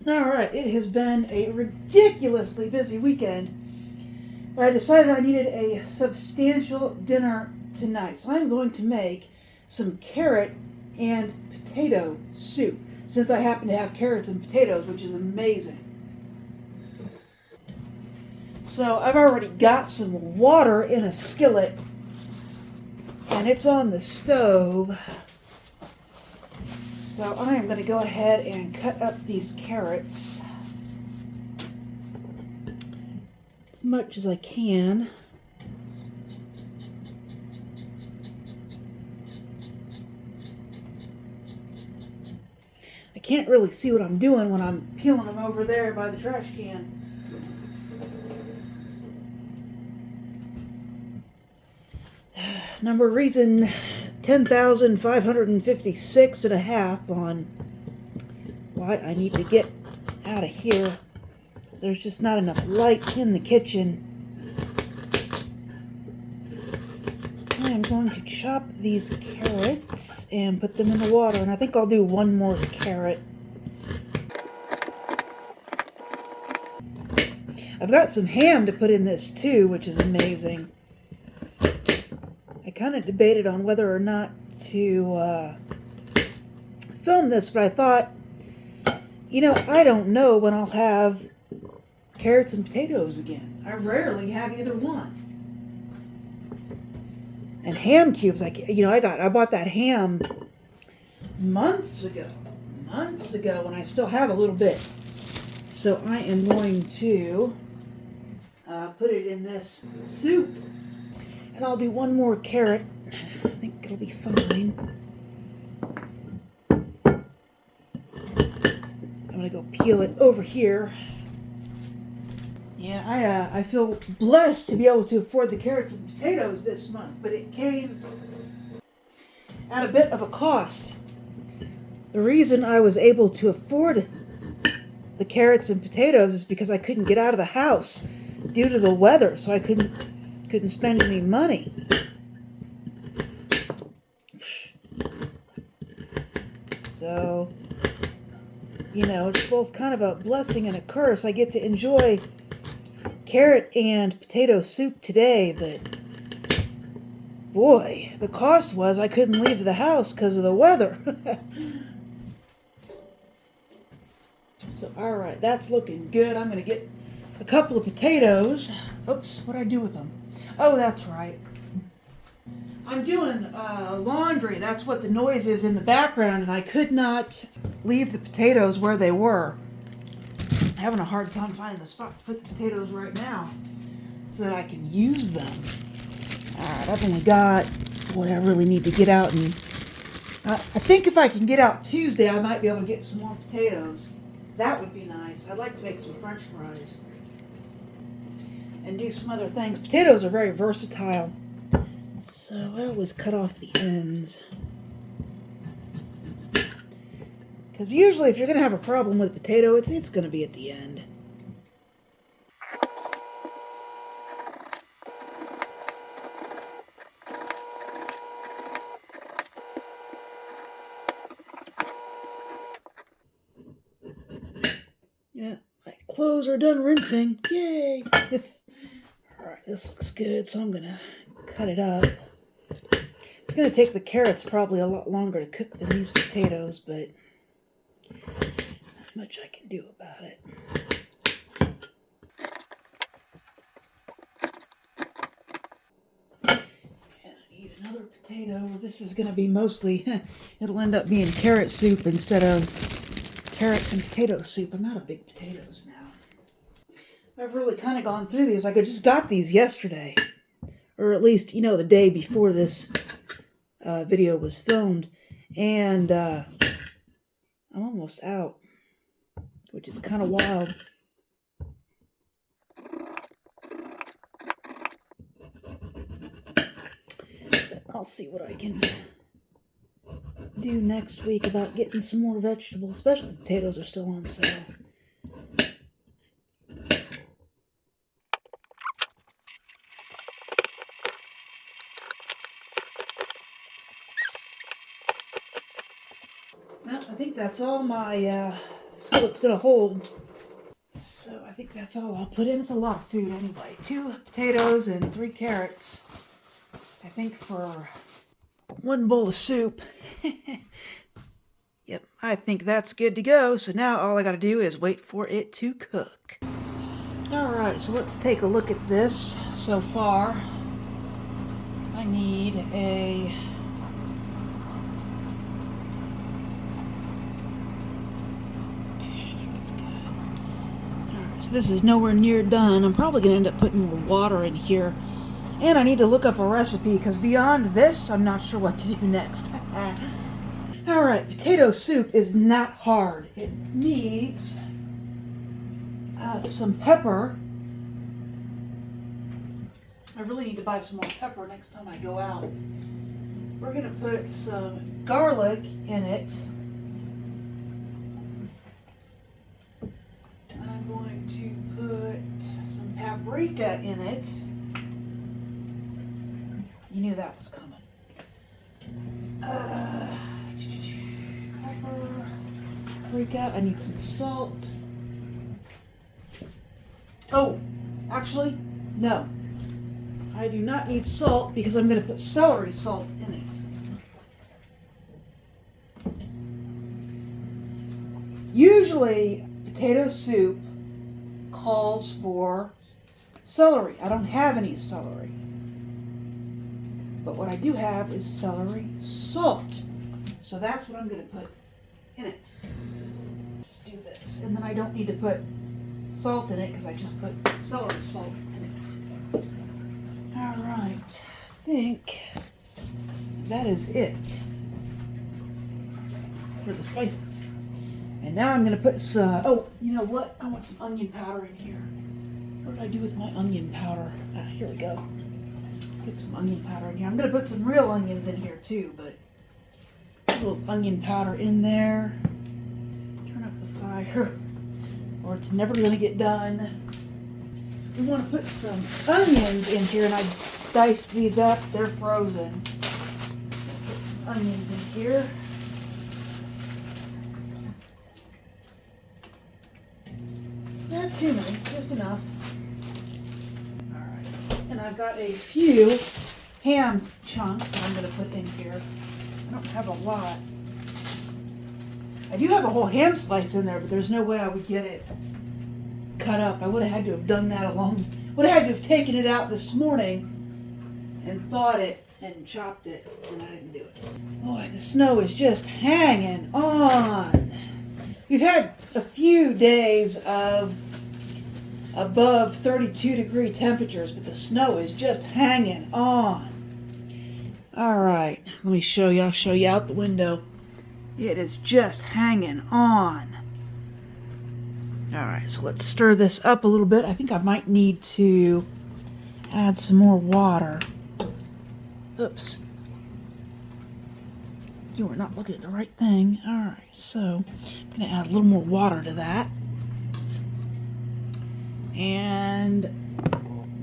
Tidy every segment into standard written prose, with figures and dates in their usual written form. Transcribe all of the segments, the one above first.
Alright, it has been a ridiculously busy weekend, but I decided I needed a substantial dinner tonight. So I'm going to make some carrot and potato soup, since I happen to have carrots and potatoes, which is amazing. So I've already got some water in a skillet, and it's on the stove. So I am going to go ahead and cut up these carrots as much as I can. I can't really see what I'm doing when I'm peeling them over there by the trash can. Number reason 10,556 and a half on why I need to get out of here. There's just not enough light in the kitchen. So I am going to chop these carrots and put them in the water, and I think I'll do one more carrot. I've got some ham to put in this too, which is amazing. I kind of debated on whether or not to film this, but I thought, I don't know when I'll have carrots and potatoes again. I rarely have either one. And ham cubes, I bought that ham months ago when I still have a little bit. So I am going to put it in this soup. And I'll do one more carrot. I think it'll be fine. I'm going to go peel it over here. Yeah, I feel blessed to be able to afford the carrots and potatoes this month, but it came at a bit of a cost. The reason I was able to afford the carrots and potatoes is because I couldn't get out of the house due to the weather, so I couldn't spend any money. So, it's both kind of a blessing and a curse. I get to enjoy carrot and potato soup today, but boy, the cost was I couldn't leave the house because of the weather. So, alright, that's looking good. I'm going to get a couple of potatoes. Oops, what did I do with them? Oh, that's right. I'm doing laundry. That's what the noise is in the background, and I could not leave the potatoes where they were. I'm having a hard time finding a spot to put the potatoes right now so that I can use them. Alright, I've only got, boy, I really need to get out and, I think if I can get out Tuesday, I might be able to get some more potatoes. That would be nice. I'd like to make some French fries and do some other things. Potatoes are very versatile. So I always cut off the ends. Because usually if you're going to have a problem with a potato, it's going to be at the end. Yeah, my clothes are done rinsing. Yay! Alright, this looks good, so I'm going to cut it up. It's going to take the carrots probably a lot longer to cook than these potatoes, but not much I can do about it. And I need another potato. This is going to be mostly, it'll end up being carrot soup instead of carrot and potato soup. I'm out of big potatoes now. I've really kind of gone through these. I just got these yesterday. Or at least, the day before this video was filmed. And I'm almost out, which is kind of wild. But I'll see what I can do next week about getting some more vegetables, especially the potatoes are still on sale. Well, I think that's all my so it's gonna hold. So I think that's all I'll put in. It's a lot of food anyway. 2 potatoes and 3 carrots. I think for 1 bowl of soup. Yep, I think that's good to go. So now all I gotta do is wait for it to cook. Alright, so let's take a look at this so far. I need a so this is nowhere near done. I'm probably going to end up putting more water in here. And I need to look up a recipe because beyond this, I'm not sure what to do next. Alright, potato soup is not hard. It needs some pepper. I really need to buy some more pepper next time I go out. We're going to put some garlic in it. I'm going to put some paprika in it. You knew that was coming. Pepper, paprika. I need some salt. Oh, actually, no. I do not need salt because I'm going to put celery salt in it. Usually, potato soup calls for celery. I don't have any celery. But what I do have is celery salt. So that's what I'm going to put in it. Just do this. And then I don't need to put salt in it because I just put celery salt in it. Alright. I think that is it for the spices. And now I'm going to put some, oh, you know what? I want some onion powder in here. What did I do with my onion powder? Here we go. Put some onion powder in here. I'm going to put some real onions in here too, but a little onion powder in there. Turn up the fire, or it's never going to get done. We want to put some onions in here, and I diced these up. They're frozen. Put some onions in here. Not too many, just enough. Alright, and I've got a few ham chunks that I'm going to put in here. I don't have a lot. I do have a whole ham slice in there, but there's no way I would get it cut up. I would have had to have done that alone. Would have had to have taken it out this morning and thawed it and chopped it, and I didn't do it. Boy, the snow is just hanging on. We've had a few days of above 32-degree temperatures, but the snow is just hanging on. All right, let me show you. I'll show you out the window. It is just hanging on. All right, so let's stir this up a little bit. I think I might need to add some more water. Oops. You were not looking at the right thing. All right, so I'm going to add a little more water to that. And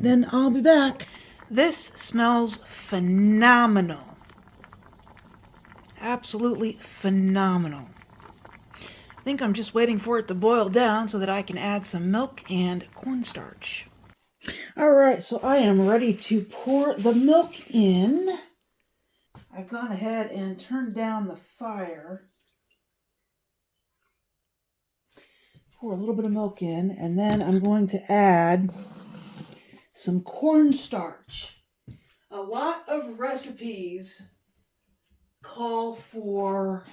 then I'll be back. This smells phenomenal. Absolutely phenomenal. I think I'm just waiting for it to boil down so that I can add some milk and cornstarch. All right, so I am ready to pour the milk in. I've gone ahead and turned down the fire. Pour a little bit of milk in, and then I'm going to add some cornstarch. A lot of recipes call for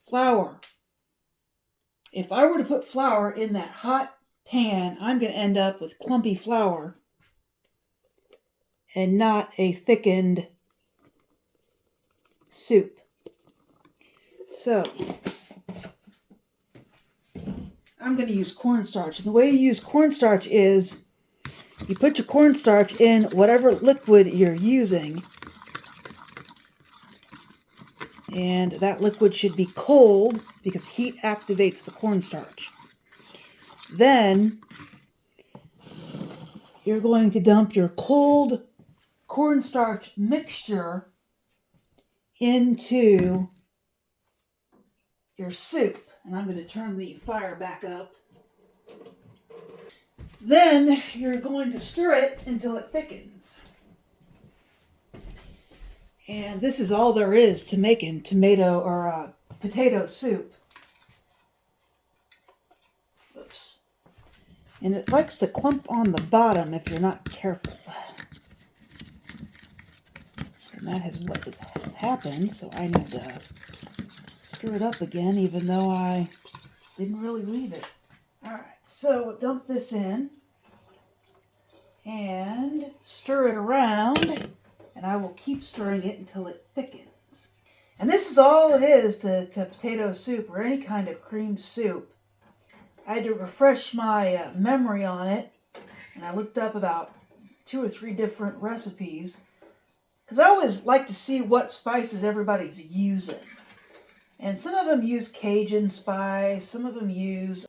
flour. If I were to put flour in that hot pan, I'm going to end up with clumpy flour and not a thickened soup. So I'm going to use cornstarch. The way you use cornstarch is you put your cornstarch in whatever liquid you're using, and that liquid should be cold because heat activates the cornstarch. Then you're going to dump your cold cornstarch mixture into your soup. And I'm going to turn the fire back up. Then you're going to stir it until it thickens. And this is all there is to making tomato or potato soup. Oops. And it likes to clump on the bottom if you're not careful. And that is what has happened, so I need to stir it up again, even though I didn't really leave it. Alright, so dump this in and stir it around, and I will keep stirring it until it thickens. And this is all it is to potato soup or any kind of cream soup. I had to refresh my memory on it, and I looked up about 2 or 3 different recipes, because I always like to see what spices everybody's using. And some of them use Cajun spice, some of them use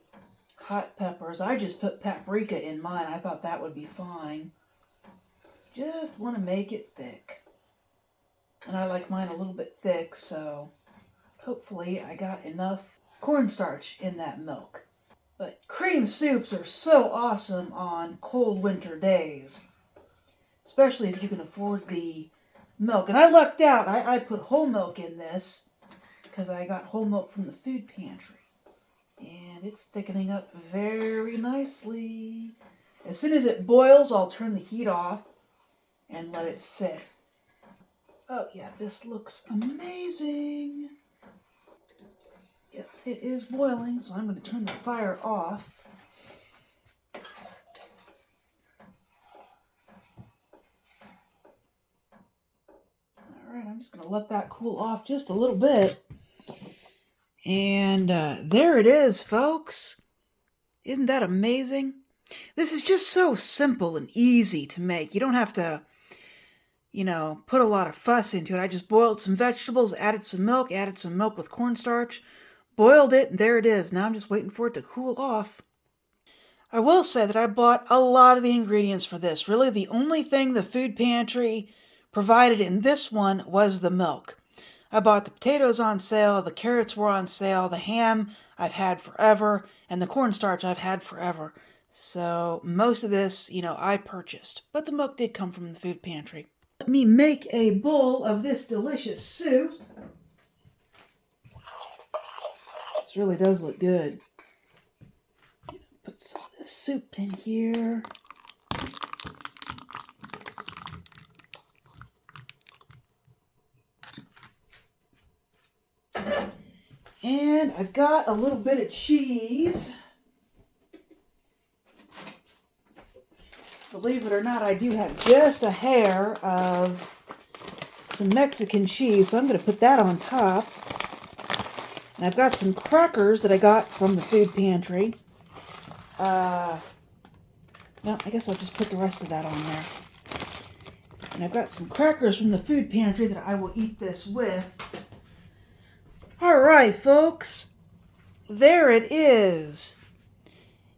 hot peppers. I just put paprika in mine. I thought that would be fine. Just want to make it thick. And I like mine a little bit thick, so hopefully I got enough cornstarch in that milk. But cream soups are so awesome on cold winter days, especially if you can afford the milk. And I lucked out. I put whole milk in this because I got whole milk from the food pantry. And it's thickening up very nicely. As soon as it boils, I'll turn the heat off and let it sit. Oh yeah, this looks amazing. Yep, it is boiling, so I'm going to turn the fire off. Alright, I'm just going to let that cool off just a little bit. And there it is, folks. Isn't that amazing? This is just so simple and easy to make. You don't have to, put a lot of fuss into it. I just boiled some vegetables, added some milk with cornstarch, boiled it, and there it is. Now I'm just waiting for it to cool off. I will say that I bought a lot of the ingredients for this. Really, the only thing the food pantry provided in this one was the milk. I bought the potatoes on sale, the carrots were on sale, the ham I've had forever, and the cornstarch I've had forever. So most of this, I purchased. But the milk did come from the food pantry. Let me make a bowl of this delicious soup. This really does look good. Put some of this soup in here. And I've got a little bit of cheese. Believe it or not, I do have just a hair of some Mexican cheese, so I'm going to put that on top. And I've got some crackers that I got from the food pantry. No, I guess I'll just put the rest of that on there. And I've got some crackers from the food pantry that I will eat this with. Alright, folks, there it is.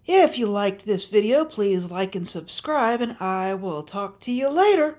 If you liked this video, please like and subscribe, and I will talk to you later.